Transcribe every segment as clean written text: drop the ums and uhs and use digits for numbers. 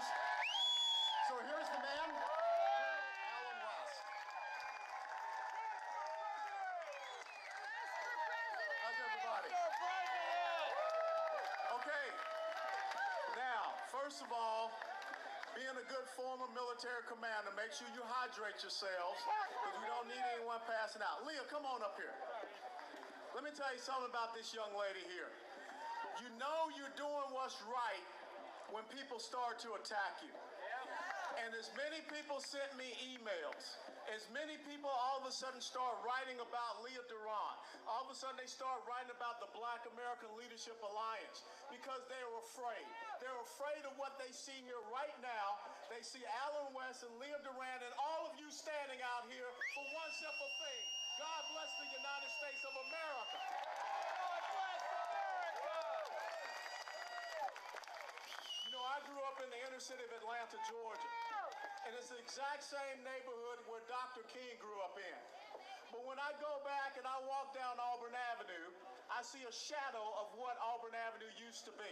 West. So here's the man, Allen West. How's everybody? Okay. Now, first of all, being a good former military commander, make sure you hydrate yourselves because we don't need anyone passing out. Leah, come on up here. Let me tell you something about this young lady here. You know you're doing what's right when people start to attack you. And as many people sent me emails, as many people all of a sudden start writing about Leah Durant, all of a sudden they start writing about the Black American Leadership Alliance because they were afraid. They're afraid of what they see here right now. They see Allen West and Leah Durant and all of you standing out here for one simple thing. God bless the United States of America. God bless America. You know, I grew up in the inner city of Atlanta, Georgia. And it's the exact same neighborhood where Dr. King grew up in. But when I go back and I walk down Auburn Avenue, I see a shadow of what Auburn Avenue used to be.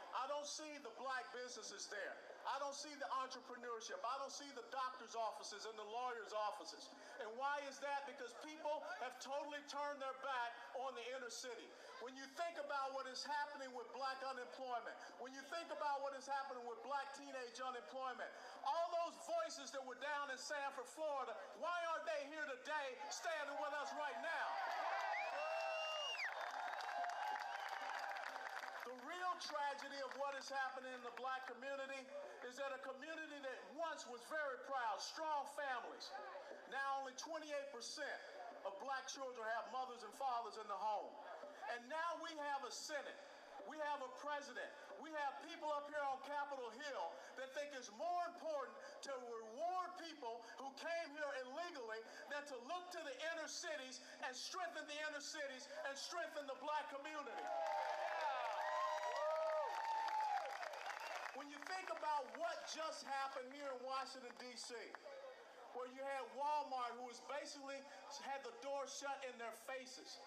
I don't see the black businesses there. I don't see the entrepreneurship. I don't see the doctor's offices and the lawyer's offices. And why is that? Because people have totally turned their back on the inner city. When you think about what is happening with black unemployment, when you think about what is happening with black teenage unemployment, all those voices that were down in Sanford, Florida, why aren't they here today standing with us right now? The real tragedy of what is happening in the black community is that a community that once was very proud, strong families, now only 28% of black children have mothers and fathers in the home. And now we have a Senate, we have a president, we have people up here on Capitol Hill that think it's more important to reward people who came here illegally than to look to the inner cities and strengthen the inner cities and strengthen the black community. When you think about what just happened here in Washington, D.C., where you had Walmart, who was basically had the door shut in their faces.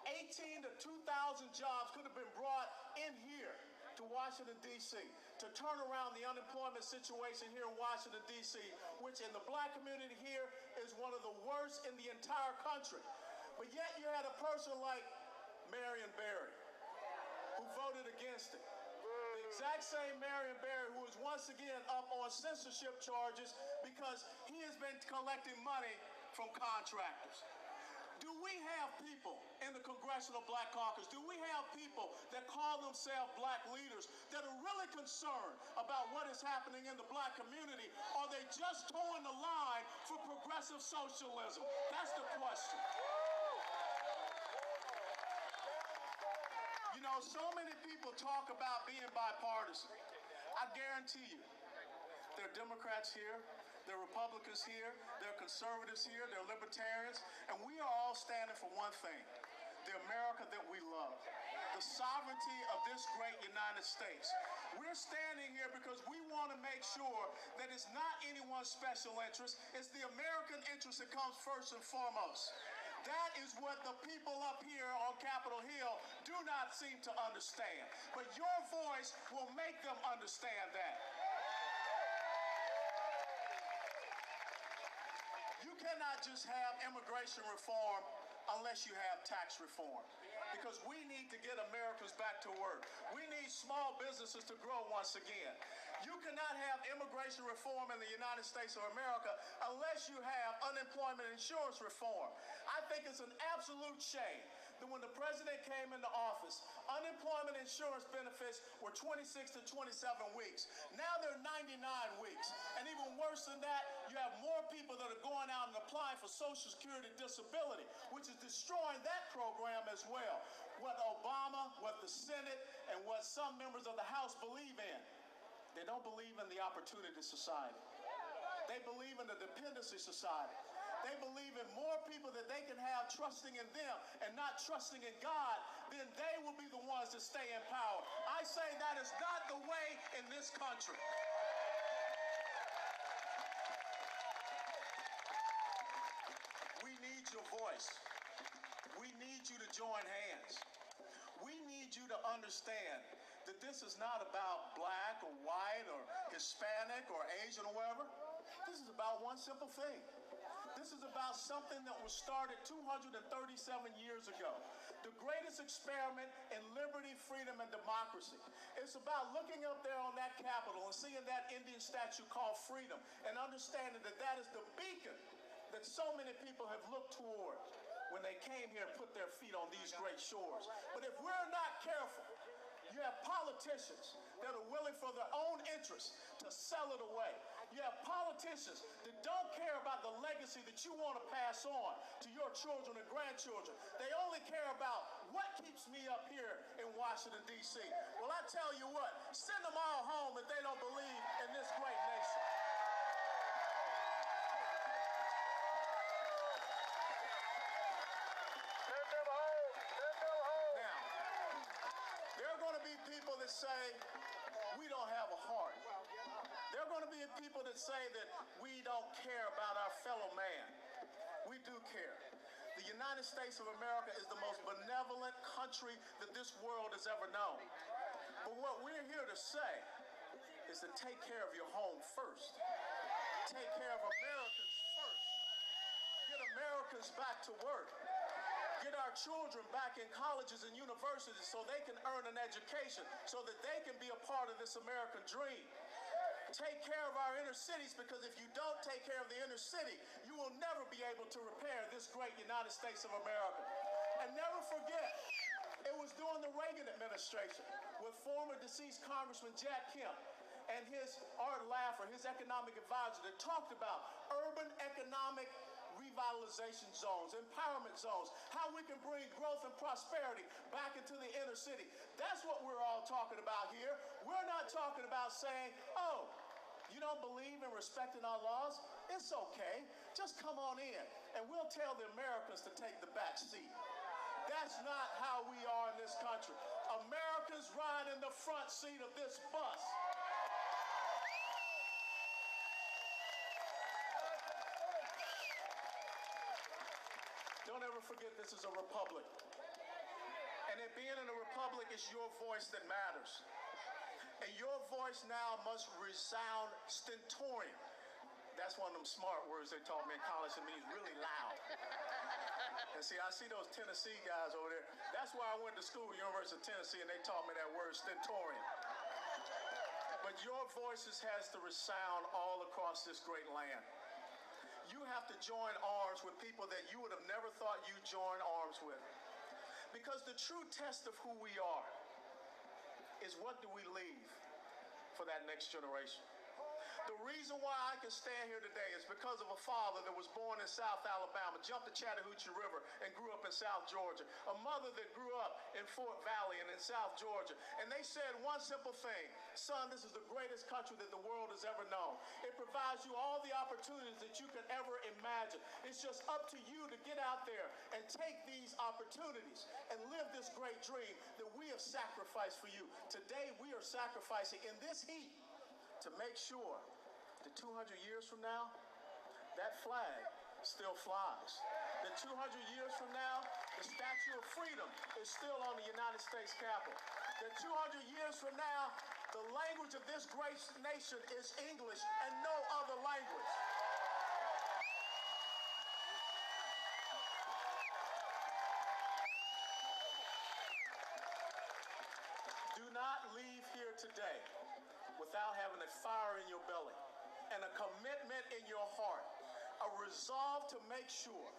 18 to 2,000 jobs could have been brought in here to Washington, D.C. to turn around the unemployment situation here in Washington, D.C., which in the black community here is one of the worst in the entire country. But yet you had a person like Marion Barry who voted against it. The exact same Marion Barry who is once again up on censorship charges because he has been collecting money from contractors. Do we have people in the Congressional Black Caucus, do we have people that call themselves black leaders that are really concerned about what is happening in the black community? Or are they just towing the line for progressive socialism? That's the question. You know, so many people talk about being bipartisan. I guarantee you, there are Democrats here, there are Republicans here, there are conservatives here, there are libertarians, and we are all standing for one thing, the America that we love, the sovereignty of this great United States. We're standing here because we want to make sure that it's not anyone's special interest, it's the American interest that comes first and foremost. That is what the people up here on Capitol Hill do not seem to understand. But your voice will make them understand that. You cannot just have immigration reform unless you have tax reform. Because we need to get Americans back to work. We need small businesses to grow once again. You cannot have immigration reform in the United States of America unless you have unemployment insurance reform. I think it's an absolute shame that when the president came into office, unemployment insurance benefits were 26 to 27 weeks. Now they're 99 weeks. And even worse than that, you have more people that are going out and applying for Social Security disability, which is destroying that program as well. What Obama, what the Senate, and what some members of the House believe in, they don't believe in the opportunity society. They believe in the dependency society. They believe in more people that they can have trusting in them and not trusting in God, then they will be the ones to stay in power. I say that is not the way in this country. We need your voice. We need you to join hands. We need you to understand that this is not about black or white or Hispanic or Asian or whatever. This is about one simple thing. This is about something that was started 237 years ago. The greatest experiment in liberty, freedom, and democracy. It's about looking up there on that Capitol and seeing that Indian statue called freedom and understanding that that is the beacon that so many people have looked toward when they came here and put their feet on these great shores. But if we're not careful, you have politicians that are willing for their own interests to sell it away. You have politicians that don't care about the legacy that you want to pass on to your children and grandchildren. They only care about what keeps me up here in Washington, D.C. Well, I tell you what, send them all home if they don't believe in this great nation. Send them home. Send them home. Now, there are going to be people that say, we don't have a heart. There are going to be people that say that we don't care about our fellow man. We do care. The United States of America is the most benevolent country that this world has ever known. But what we're here to say is to take care of your home first. Take care of Americans first. Get Americans back to work. Get our children back in colleges and universities so they can earn an education, so that they can be a part of this American dream. Take care of our inner cities, because if you don't take care of the inner city, you will never be able to repair this great United States of America. And never forget, it was during the Reagan administration with former deceased Congressman Jack Kemp and his Art Laffer, his economic advisor, that talked about urban economic revitalization zones, empowerment zones, how we can bring growth and prosperity back into the inner city. That's what we're all talking about here. We're not talking about saying, oh, you don't believe in respecting our laws? It's okay. Just come on in, and we'll tell the Americans to take the back seat. That's not how we are in this country. Americans ride in the front seat of this bus. Don't ever forget, this is a republic. And it being in a republic, it's your voice that matters. And your voice now must resound stentorian. That's one of them smart words they taught me in college. It means really loud. And see, I see those Tennessee guys over there. That's where I went to school, University of Tennessee, and they taught me that word, stentorian. But your voices has to resound all across this great land. You have to join arms with people that you would have never thought you'd join arms with. Because the true test of who we are is, what do we leave for that next generation? The reason why I can stand here today is because of a father that was born in South Alabama, jumped the Chattahoochee River, and grew up in South Georgia. A mother that grew up in Fort Valley and in South Georgia. And they said one simple thing: son, this is the greatest country that the world has ever known. It provides you all the opportunities that you can ever imagine. It's just up to you to get out there and take these opportunities and live this great dream that we have sacrificed for you. Today, we are sacrificing in this heat to make sure that 200 years from now, that flag still flies. That 200 years from now, the Statue of Freedom is still on the United States Capitol. That 200 years from now, the language of this great nation is English and no other language. Do not leave here today without having a fire in your belly and a commitment in your heart, a resolve to make sure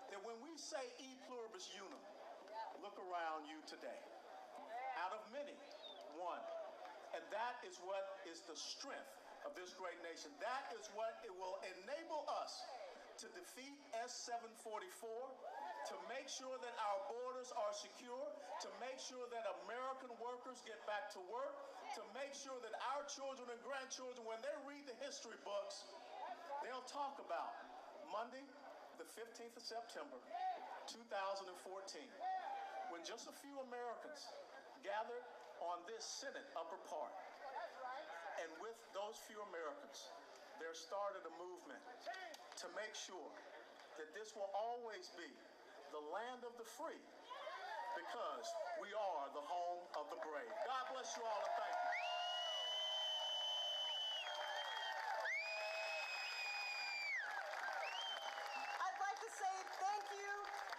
that when we say E pluribus unum, look around you today. Out of many, one. And that is what is the strength of this great nation. That is what it will enable us to defeat S-744, to make sure that our borders are secure, to make sure that American workers get back to work, to make sure that our children and grandchildren, when they read the history books, they'll talk about Monday, the 15th of September, 2014, when just a few Americans gathered on this Senate upper part. And with those few Americans, there started a movement to make sure that this will always be the land of the free, because we are the home of the brave. God bless you all, and thank you. say thank you